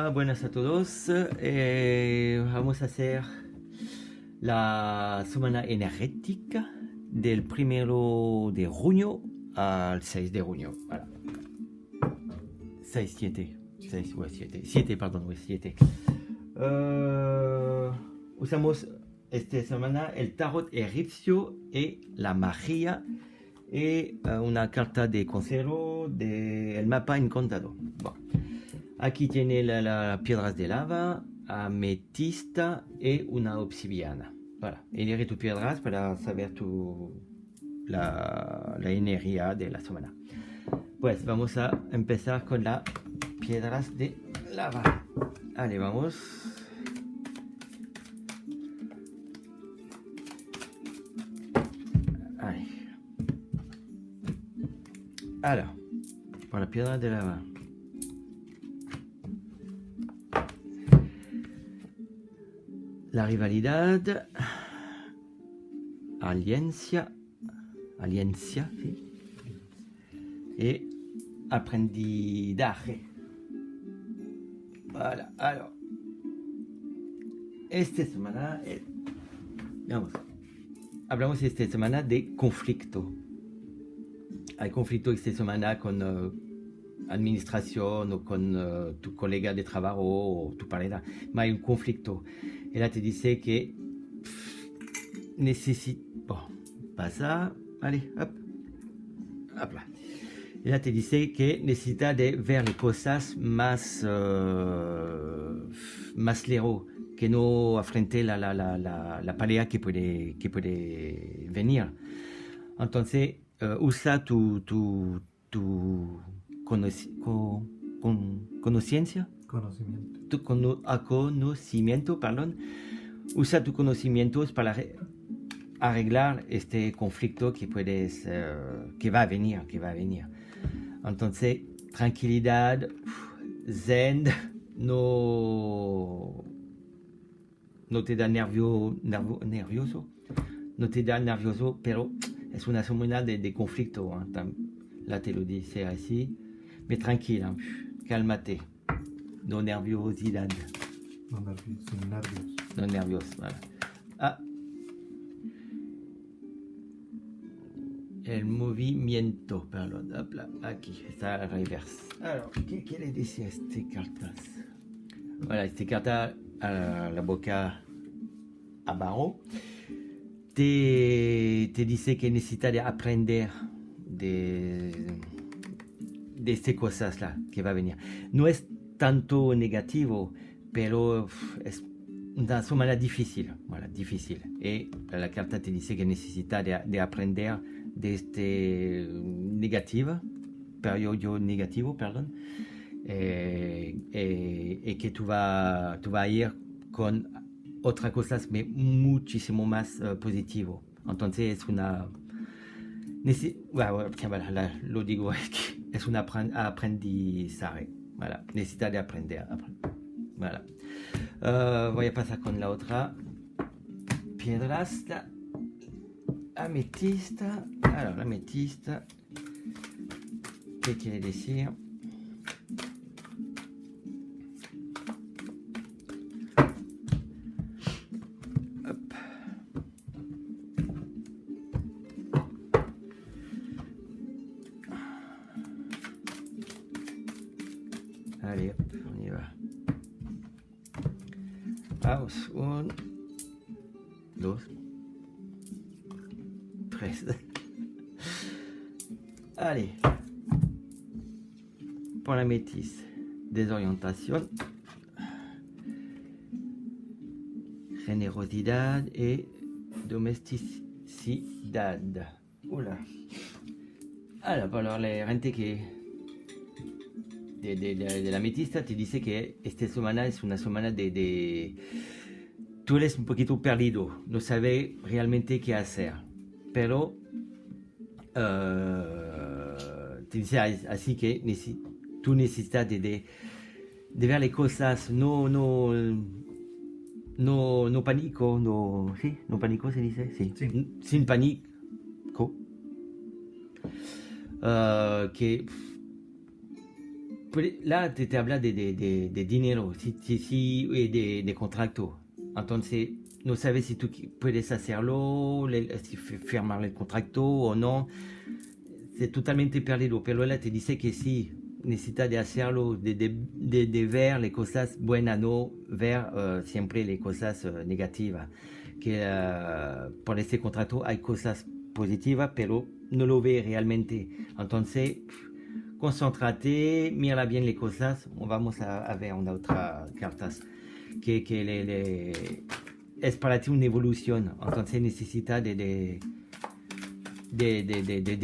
Hola, buenas a todos. Vamos a hacer la semana energética del 1 de junio al 6 de junio. Voilà. 6, 7. 6, ouais, 7. 7, pardon, ouais, 7. Usamos esta semana el tarot egipcio y la magia y una carta de consejero del mapa encantado. Bon. Aquí tiene las piedras de lava, ametista y una obsidiana. Voilà. Elige tus piedras para saber la energía de la semana. Pues vamos a empezar con las piedras de lava. Allez, vamos. Allez. Alors, pour la piedra de lava. La rivalidad, aliencia, ¿sí? Y aprendizaje. Voilà, alors, esta semana, hablamos esta semana de conflicto. Hay conflicto esta semana con administración o con tu colega de trabajo o tu pareja, pero hay un conflicto. Ella te dice que necesita... Bon, pasa, allez, hop, hop là. Ella te dice que necesita de ver las cosas más lejos, que no afronte la pelea que puede venir. Entonces, usa tu conocimiento, perdón, usa tus conocimientos para arreglar este conflicto que va a venir. Entonces, tranquilidad, zen, no te da nervioso, pero es una semana de conflicto, ¿eh? Là te lo dice así, pero tranquila, cálmate, no nerviosidad. No nervios, voilà. Ah, el movimiento, perdón, aquí está al revés. Alors, ¿qué quiere decir estas cartas? Voilà, esta carta a la boca abajo te dice que necesita de aprender de estas cosas là, que va a venir. No es tanto negativo, pero es una semana difícil, voilà, difícil. Y la carta te dice que necesita de aprender de este periodo negativo, perdón, y que tú vas a ir con otras cosas muchísimo más positivo. Entonces es una... Voilà, lo digo, es un aprendizaje. Voilà, necesita de aprender. Voilà. Voy a pasar con la otra piedras, la ametista. Alors, la ametista, ¿qué quiere decir? Hop. Allez, hop, on y va. Vamos, 1, 2, 3. Allez, pour la métisse, désorientation, generosidad y domesticidad. Oula. Alors, para la gente que de la ametista te dice que esta semana es una semana tú eres un poquito perdido, no sabes realmente qué hacer, pero te dice así que tú necesitas de ver las cosas, no pánico, no pánico se dice, sí. Sin pánico, que Là, te habla de dinero de contrato. Entonces, no sabes si tú puedes hacerlo, si firmar el contrato o no. Es totalmente perdido, pero ella te dice que sí, necesita de hacerlo, de ver las cosas buenas, no ver siempre las cosas negativas. Que por este contrato hay cosas positivas, pero no lo ve realmente. Entonces, concéntrate, mira bien las cosas. Vamos a ver una otra cartas que es para ti una evolución. Entonces necesita de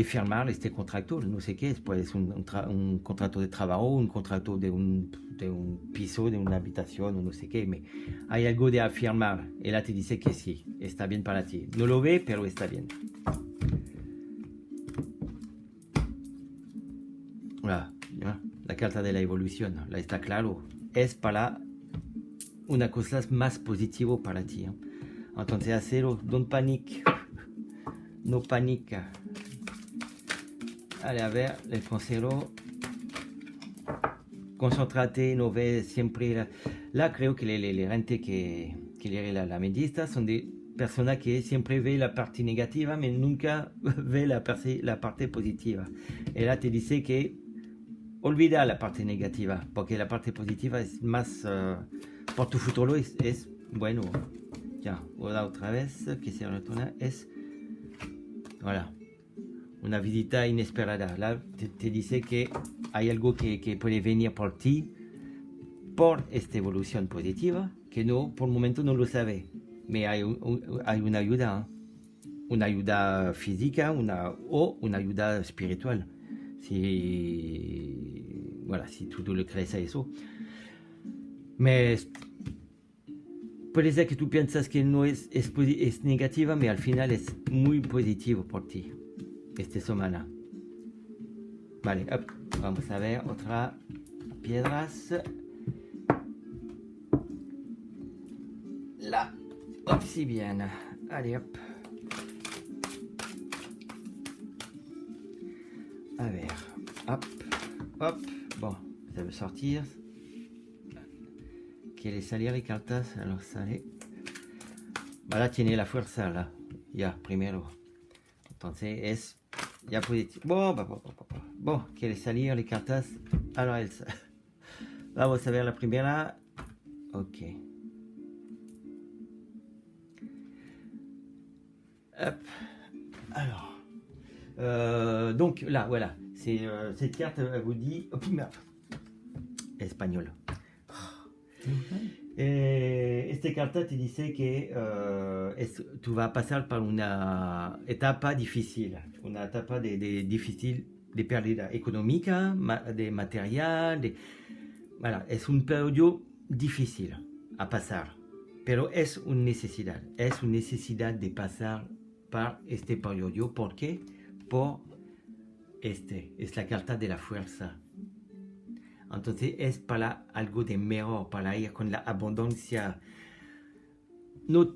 firmar este contrato, no sé qué es, pues un contrato de trabajo, un contrato de un piso, de una habitación, o no sé qué, pero hay algo de afirmar. Ella te dice que sí, está bien para ti. No lo ve, pero está bien. Voilà, la carta de la evolución, la está claro, es para una cosa más positiva para ti. Entonces, hacerlo, don't panic, no panica. Allez, a ver, el consejero, concéntrate, no ves siempre. Là, creo que la gente que lee la medista son de personas que siempre ve la parte negativa, pero nunca ve la parte positiva. Ella te dice que olvida la parte negativa, porque la parte positiva es más, por tu futuro es bueno. Ya, otra vez, que se retorna, es, voilà, una visita inesperada. Là, te dice que hay algo que puede venir por ti, por esta evolución positiva, que no, por el momento no lo sabe, pero hay una ayuda, una ayuda física, o una ayuda espiritual. Si, voilà, si tú le crees a eso. Puede ser que tú piensas que no es negativa, pero al final es muy positivo por ti esta semana. Vale, hop, vamos a ver otra piedras. La obsidiana. Allez, hop. A ver, hop, hop. Bon, ça veut sortir. Quiere salir las cartas, alors sale. Voilà, tiene la fuerza, là. Ya, primero. Entonces es ya positivo. Bon, quiere salir las cartas. Alors, vamos a ver la primera. Ok. Hop. Alors. Donc là, voilà. Cette carte, elle vous dit. Oh, merde. Espagnol. Esta carta te dice que tú vas a pasar por una etapa difícil, una etapa difícil de pérdida económica, de material, voilà, es un periodo difícil a pasar, pero es una necesidad de pasar por este periodo. ¿Por qué? Es la carta de la fuerza. Entonces es para algo de mejor, para ir con la abundancia. No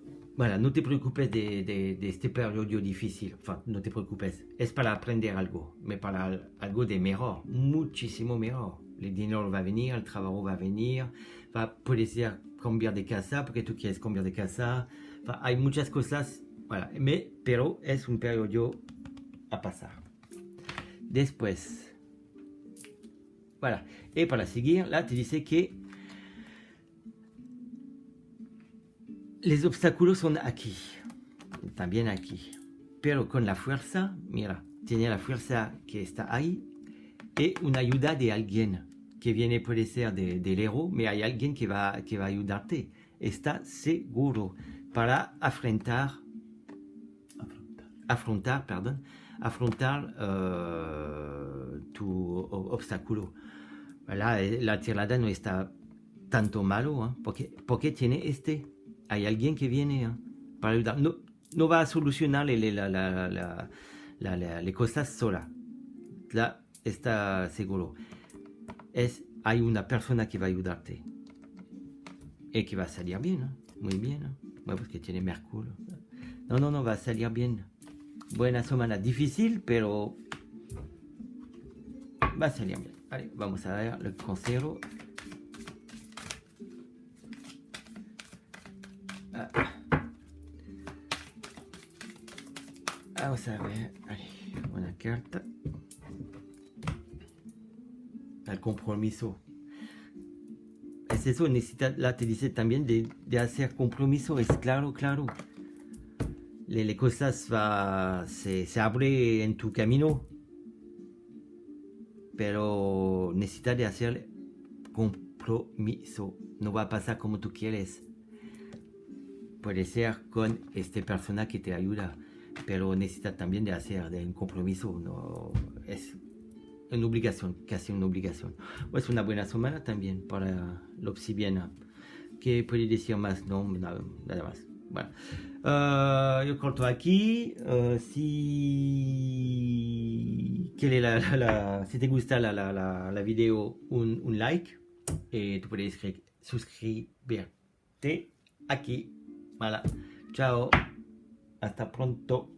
te preocupes de este periodo difícil, no te preocupes, es para aprender algo, pero para algo de mejor, muchísimo mejor. El dinero va a venir, el trabajo va a venir, puede ser cambiar de casa, porque tú quieres cambiar de casa, hay muchas cosas, pero es un periodo a pasar. Después, voilà. Y para seguir, là te dice que los obstáculos son aquí, también aquí, pero con la fuerza, mira, tiene la fuerza que está ahí y una ayuda de alguien que viene, puede ser del héroe, pero hay alguien que va a ayudarte, está seguro para afrontar tu obstáculo. La tirada no está tanto malo, porque tiene hay alguien que viene para ayudar. No va a solucionar las cosas sola. Está seguro. Hay una persona que va a ayudarte y que va a salir bien, muy bien. Bueno, porque tiene Mercurio. No, va a salir bien. Buena semana, difícil, pero va a salir bien. Allez, vamos a ver el consejo. Vamos a ver, allez, una carta. El compromiso. Es eso, necesita, la te dice también de hacer compromiso, es claro, claro. Las cosas se abren en tu camino, pero necesita de hacer compromiso. No va a pasar como tú quieres. Puede ser con esta persona que te ayuda, pero necesita también de hacer un compromiso. No es una obligación, casi una obligación. Es una buena semana también para la obsidiana. ¿Qué puede decir más? No, nada más. Bueno, yo corto aquí. Si si te gusta la video, un like. Y tú puedes suscribirte aquí. Voilà. Ciao. Hasta pronto.